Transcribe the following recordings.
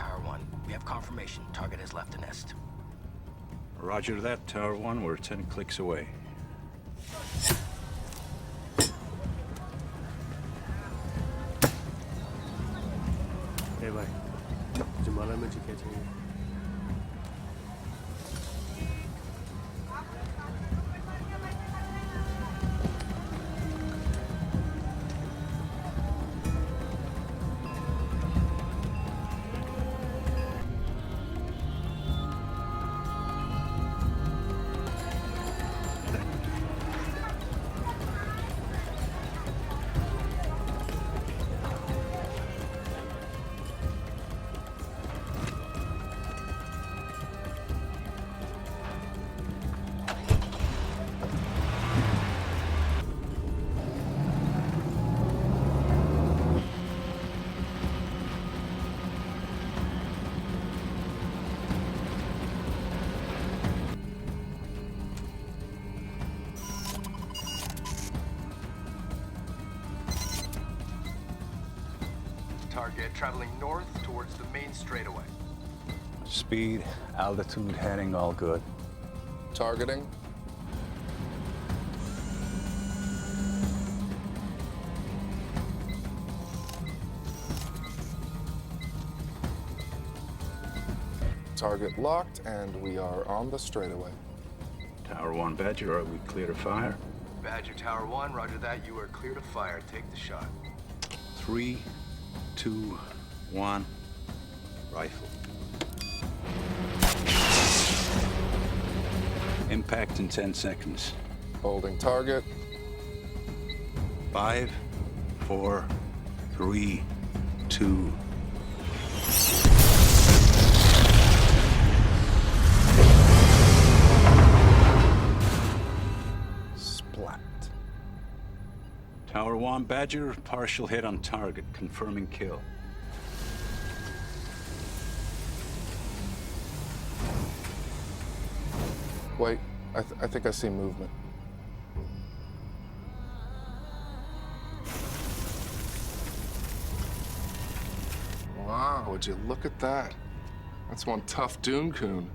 Tower 1. We have confirmation. Target has left the nest. Roger that, Tower 1. We're 10 clicks away. Hey भाई, जुमाला में क्या चाहिए? Target traveling north towards the main straightaway. Speed, altitude, heading, all good. Targeting. Target locked, and we are on the straightaway. Tower 1 Badger, are we clear to fire? Badger Tower 1, roger that. You are clear to fire. Take the shot. 3, 2, 1, rifle. Impact in 10 seconds. Holding target. 5, 4, 3, 2. Splat. Tower 1 Badger, partial hit on target, confirming kill. Wait, I think I see movement. Wow, would you look at that? That's one tough Dune Coon.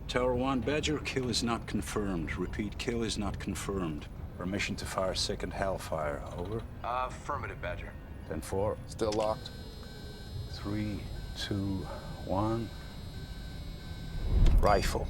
Tower 1 Badger, kill is not confirmed. Repeat, kill is not confirmed. Permission to fire second Hellfire, over. Affirmative, Badger. 10-4. Still locked. 3, 2, 1. Rifle.